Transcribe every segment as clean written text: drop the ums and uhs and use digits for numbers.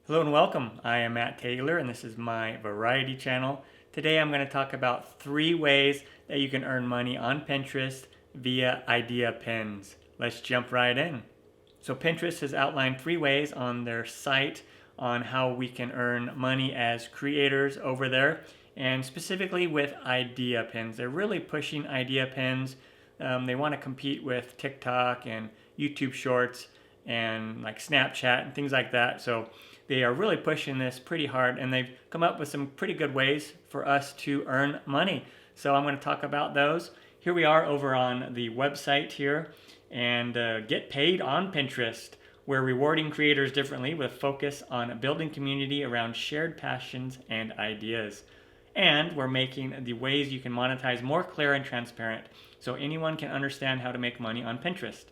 Hello and welcome. I am Matt Taylor and this is my variety channel. Today I'm going to talk about 3 ways that you can earn money on Pinterest via idea pins. Let's jump right in. So Pinterest has outlined 3 ways on their site on how we can earn money as creators over there, and specifically with idea pins. They're really pushing idea pins. They want to compete with TikTok and YouTube Shorts and like Snapchat and things like that. So they are really pushing this pretty hard, and they've come up with some pretty good ways for us to earn money. So I'm going to talk about those. Here we are over on the website here, and get paid on Pinterest. We're rewarding creators differently with a focus on building community around shared passions and ideas. And we're making the ways you can monetize more clear and transparent so anyone can understand how to make money on Pinterest.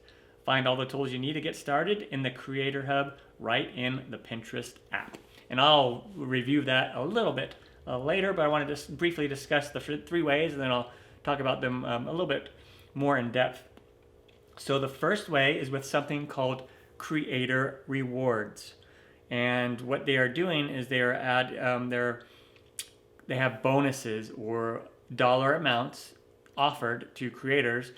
Find all the tools you need to get started in the Creator Hub right in the Pinterest app. And I'll review that a little bit later, but I want to just briefly discuss the 3 ways, and then I'll talk about them a little bit more in depth. So the first way is with something called Creator Rewards. And what they are doing is they have bonuses or dollar amounts offered to creators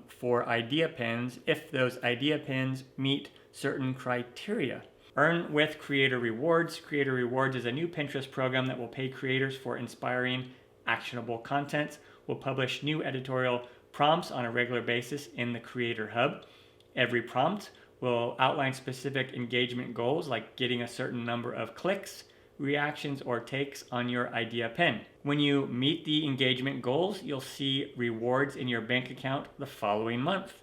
for idea pins if those idea pins meet certain criteria. Earn with Creator Rewards. Creator Rewards is a new Pinterest program that will pay creators for inspiring, actionable content. We'll publish new editorial prompts on a regular basis in the Creator Hub. Every prompt will outline specific engagement goals like getting a certain number of clicks, reactions, or takes on your idea pin. When you meet the engagement goals, you'll see rewards in your bank account the following month.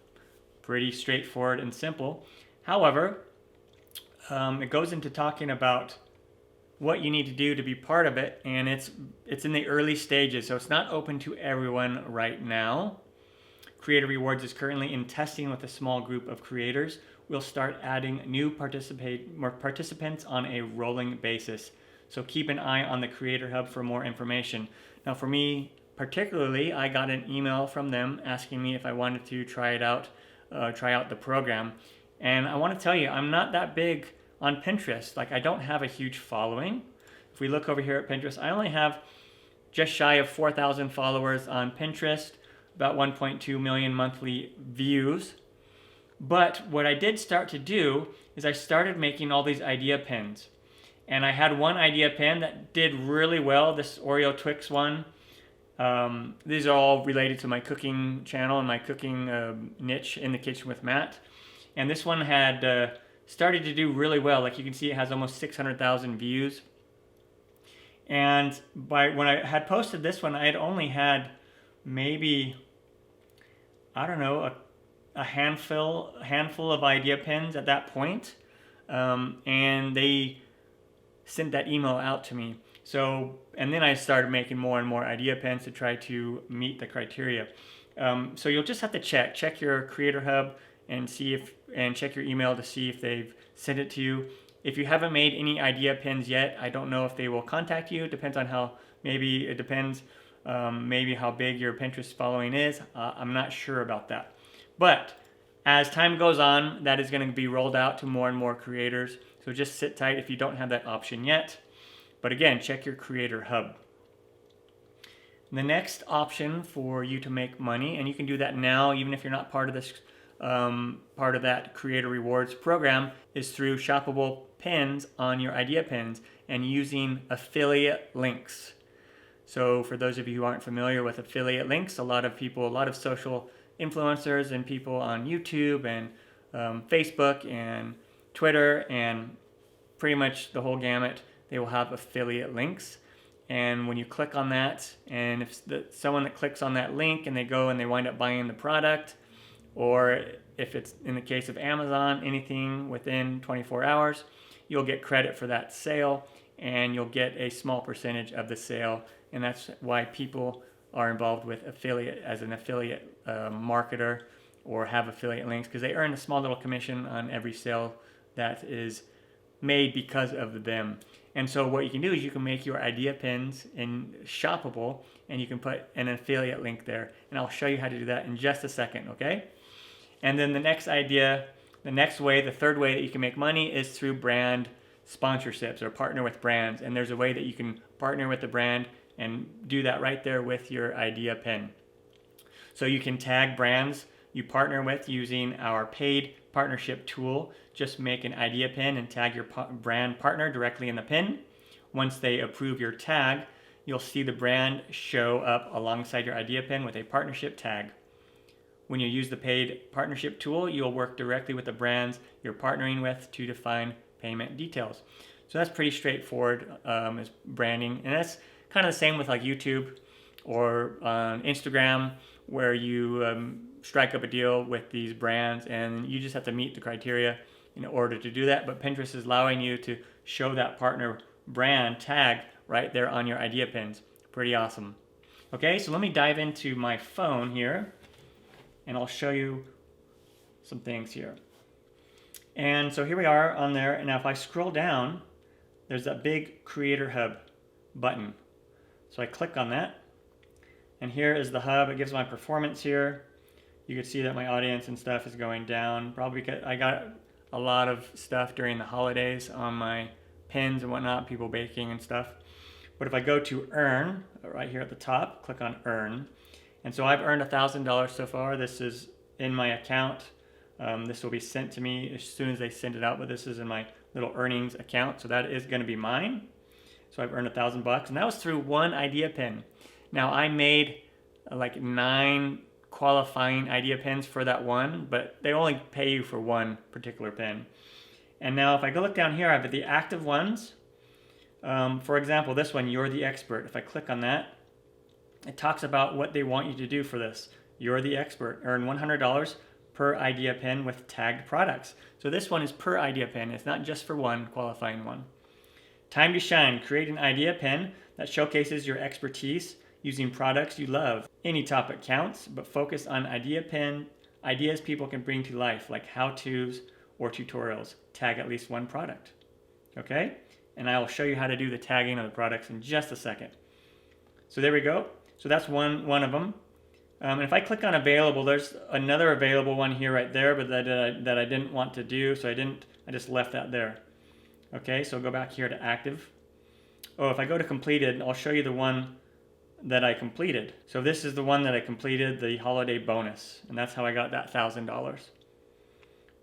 Pretty straightforward and simple. However, it goes into talking about what you need to do to be part of it, and it's in the early stages, so it's not open to everyone right now. Creator Rewards is currently in testing with a small group of creators. We'll start adding new participants on a rolling basis. So keep an eye on the Creator Hub for more information. Now for me particularly, I got an email from them asking me if I wanted to try out the program. And I want to tell you, I'm not that big on Pinterest. Like, I don't have a huge following. If we look over here at Pinterest, I only have just shy of 4,000 followers on Pinterest, about 1.2 million monthly views. But what I did start to do is I started making all these idea pins. And I had one idea pin that did really well, this Oreo Twix one. These are all related to my cooking channel and my cooking niche in the kitchen with Matt. And this one had started to do really well. Like you can see, it has almost 600,000 views. And when I had posted this one, I had only had maybe, I don't know, a handful of idea pins at that point. And they sent that email out to me. So, and then I started making more and more idea pins to try to meet the criteria. So you'll just have to check your Creator Hub and check your email to see if they've sent it to you. If you haven't made any idea pins yet, I don't know if they will contact you. It depends on maybe how big your Pinterest following is. I'm not sure about that. But as time goes on, that is going to be rolled out to more and more creators. So just sit tight if you don't have that option yet. But again, check your Creator Hub. The next option for you to make money, and you can do that now even if you're not part of this part of that Creator Rewards program, is through shoppable pins on your idea pins and using affiliate links. So for those of you who aren't familiar with affiliate links, a lot of social influencers and people on YouTube and Facebook and Twitter and pretty much the whole gamut, they will have affiliate links. And when you click on that, and if someone that clicks on that link and they go and they wind up buying the product, or if it's in the case of Amazon, anything within 24 hours, you'll get credit for that sale, and you'll get a small percentage of the sale. And that's why people are involved with affiliate as an affiliate marketer or have affiliate links, because they earn a small little commission on every sale that is made because of them. And so what you can do is you can make your idea pins in shoppable, and you can put an affiliate link there. And I'll show you how to do that in just a second, okay? And then the third way that you can make money is through brand sponsorships or partner with brands. And there's a way that you can partner with the brand and do that right there with your idea pin. So you can tag brands you partner with using our paid partnership tool. Just make an idea pin and tag your brand partner directly in the pin. Once they approve your tag, you'll see the brand show up alongside your idea pin with a partnership tag. When you use the paid partnership tool, you'll work directly with the brands you're partnering with to define payment details. So that's pretty straightforward as branding. And that's kind of the same with like YouTube or Instagram, where you strike up a deal with these brands and you just have to meet the criteria in order to do that. But Pinterest is allowing you to show that partner brand tag right there on your idea pins. Pretty awesome. Okay, so let me dive into my phone here and I'll show you some things here. And so here we are on there. And now if I scroll down, there's that big Creator Hub button. So I click on that. And here is the hub. It gives my performance here. You can see that my audience and stuff is going down. Probably because I got a lot of stuff during the holidays on my pins and whatnot, people baking and stuff. But if I go to earn, right here at the top, click on earn. And so I've earned $1,000 so far. This is in my account. This will be sent to me as soon as they send it out, but this is in my little earnings account. So that is going to be mine. So I've earned $1,000 and that was through one idea pin. Now I made like 9 qualifying idea pins for that one, but they only pay you for one particular pin. And now if I go look down here, I have the active ones. For example, this one, You're the Expert. If I click on that, it talks about what they want you to do for this. You're the Expert. Earn $100 per idea pin with tagged products. So this one is per idea pin. It's not just for one qualifying one. Time to shine. Create an idea pin that showcases your expertise using products you love. Any topic counts, but focus on ideas people can bring to life, like how-tos or tutorials. Tag at least one product. Okay? And I will show you how to do the tagging of the products in just a second. So there we go. So that's one of them. And if I click on available, there's another available one here right there, but that I didn't want to do, so I just left that there. Okay, so go back here to active. Oh, if I go to completed, I'll show you the one that I completed. So this is the one that I completed, the holiday bonus, and that's how I got that $1,000.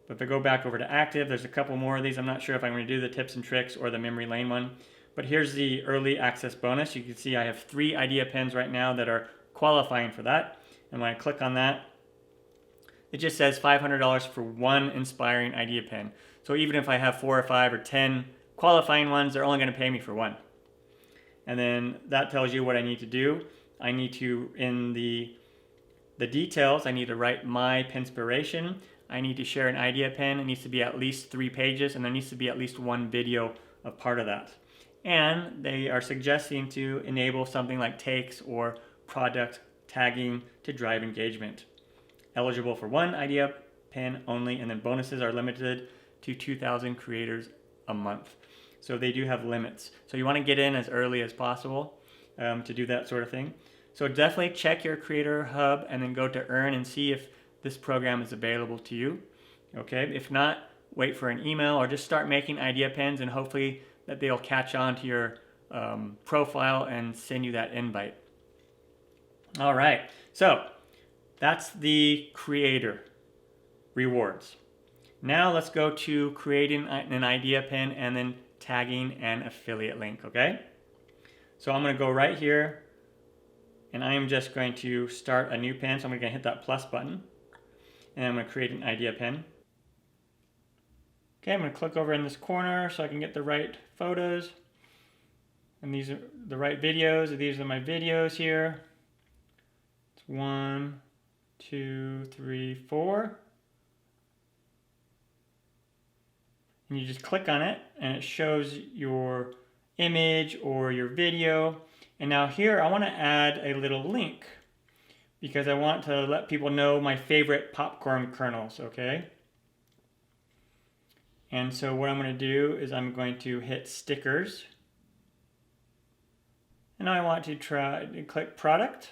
But if I go back over to active, there's a couple more of these. I'm not sure if I'm going to do the tips and tricks or the memory lane one, but here's the early access bonus. You can see I have 3 idea pins right now that are qualifying for that. And when I click on that, it just says $500 for one inspiring idea pin. So even if I have 4 or 5 or 10 qualifying ones, they're only going to pay me for one. And then that tells you what I need to do. I need to, in the details, I need to write my pinspiration. I need to share an idea pin. It needs to be at least 3 pages, and there needs to be at least 1 video of part of that. And they are suggesting to enable something like takes or product tagging to drive engagement. Eligible for 1 idea pin only, and then bonuses are limited to 2,000 creators a month. So they do have limits. So you want to get in as early as possible to do that sort of thing. So definitely check your Creator Hub and then go to Earn and see if this program is available to you. Okay, if not, wait for an email or just start making idea pins and hopefully that they'll catch on to your profile and send you that invite. All right, so that's the Creator rewards. Now let's go to creating an idea pin and then tagging an affiliate link, okay? So I'm going to go right here and I am just going to start a new pin. So I'm going to hit that plus button and I'm going to create an idea pin. Okay, I'm going to click over in this corner so I can get the right photos. And these are the right videos. These are my videos here. It's 1, 2, 3, 4. And you just click on it and it shows your image or your video. And now here I want to add a little link because I want to let people know my favorite popcorn kernels, okay? And so what I'm going to do is I'm going to hit stickers. And now I want to try to click product.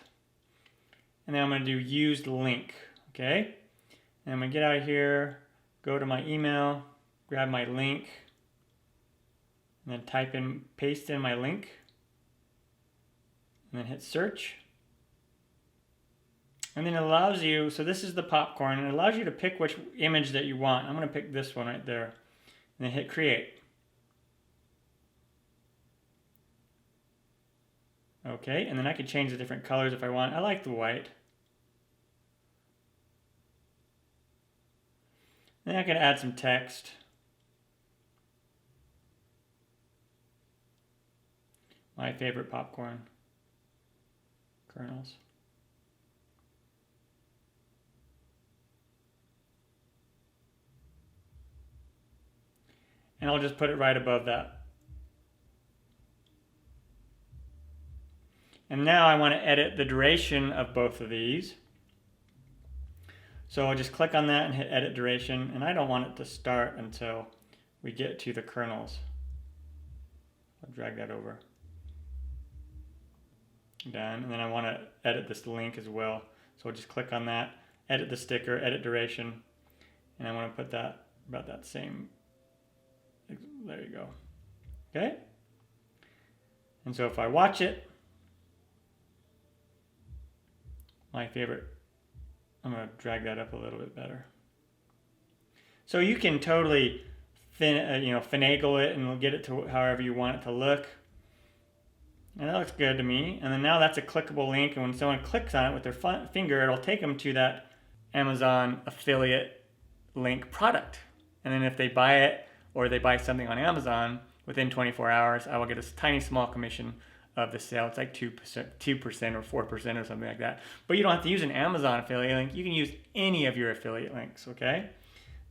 And then I'm going to do used link, okay? And I'm going to get out of here, go to my email, grab my link, and then paste in my link, and then hit search. And then it allows you, so this is the popcorn, and it allows you to pick which image that you want. I'm going to pick this one right there, and then hit create. Okay, and then I can change the different colors if I want. I like the white. Then I can add some text. My favorite popcorn kernels. And I'll just put it right above that. And now I want to edit the duration of both of these. So I'll just click on that and hit edit duration, and I don't want it to start until we get to the kernels. I'll drag that over. Done. And then I want to edit this link as well. So I'll just click on that, edit the sticker, edit duration, and I want to put that about that same. There you go. Okay? And so if I watch it, my favorite, I'm going to drag that up a little bit better. So you can totally finagle it and get it to however you want it to look. And that looks good to me. And then now that's a clickable link, and when someone clicks on it with their finger, it'll take them to that Amazon affiliate link product. And then if they buy it or they buy something on Amazon, within 24 hours, I will get a tiny small commission of the sale. It's like 2% or 4% or something like that. But you don't have to use an Amazon affiliate link. You can use any of your affiliate links, okay?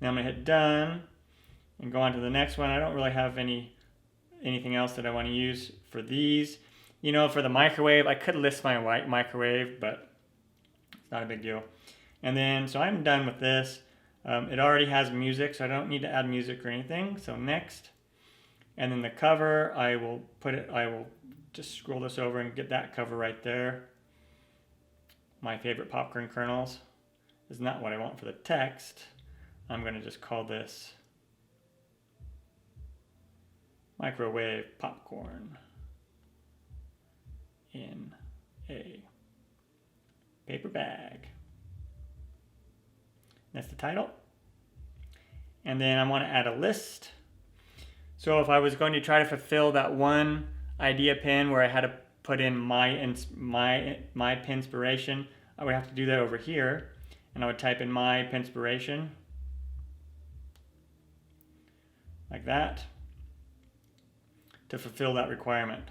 Now I'm gonna hit done and go on to the next one. I don't really have anything else that I want to use for these. You know, for the microwave, I could list my white microwave, but it's not a big deal. And then, so I'm done with this. It already has music, so I don't need to add music or anything. So next. And then the cover, I will just scroll this over and get that cover right there. My favorite popcorn kernels is not what I want for the text. I'm going to just call this microwave popcorn in a paper bag. That's the title. And then I want to add a list. So if I was going to try to fulfill that one idea pin where I had to put in my pinspiration, I would have to do that over here, and I would type in my pinspiration like that to fulfill that requirement.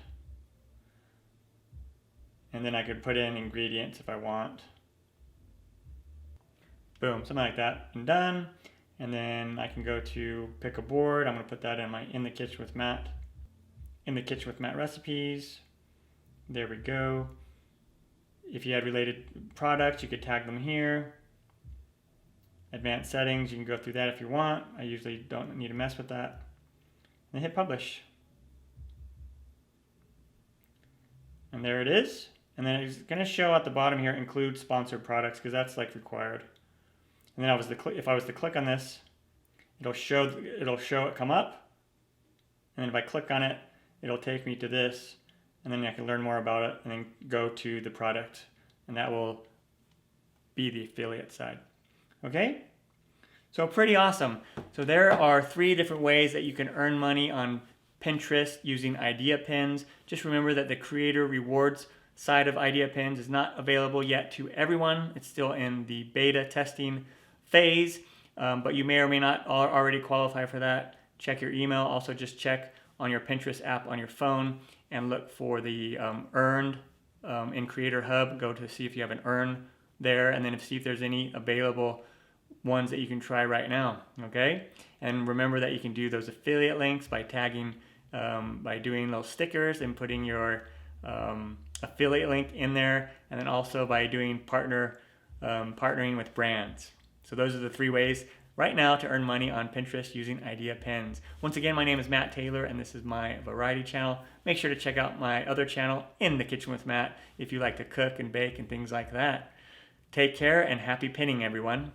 And then I could put in ingredients if I want. Boom, something like that, and done. And then I can go to pick a board. I'm going to put that in the kitchen with Matt. In the kitchen with Matt recipes. There we go. If you had related products, you could tag them here. Advanced settings, you can go through that if you want. I usually don't need to mess with that. And hit publish. And there it is. And then it's going to show at the bottom here, include sponsored products, because that's like required. And then if I was to click on this, it'll show it come up. And then if I click on it, it'll take me to this. And then I can learn more about it and then go to the product. And that will be the affiliate side. Okay? So pretty awesome. So there are 3 different ways that you can earn money on Pinterest using idea pins. Just remember that the creator rewards side of idea pins is not available yet to everyone. It's still in the beta testing phase, but you may or may not already qualify for that. Check your email. Also just check on your Pinterest app on your phone and look for the earned in Creator Hub. Go to see if you have an earn there, and then see if there's any available ones that you can try right now, okay? And remember that you can do those affiliate links by tagging, by doing those stickers and putting your affiliate link in there, and then also by doing partnering with brands. So those are the 3 ways right now to earn money on Pinterest using idea pins. Once again, my name is Matt Taylor, and this is my variety channel. Make sure to check out my other channel, In the Kitchen with Matt, if you like to cook and bake and things like that. Take care and happy pinning, everyone.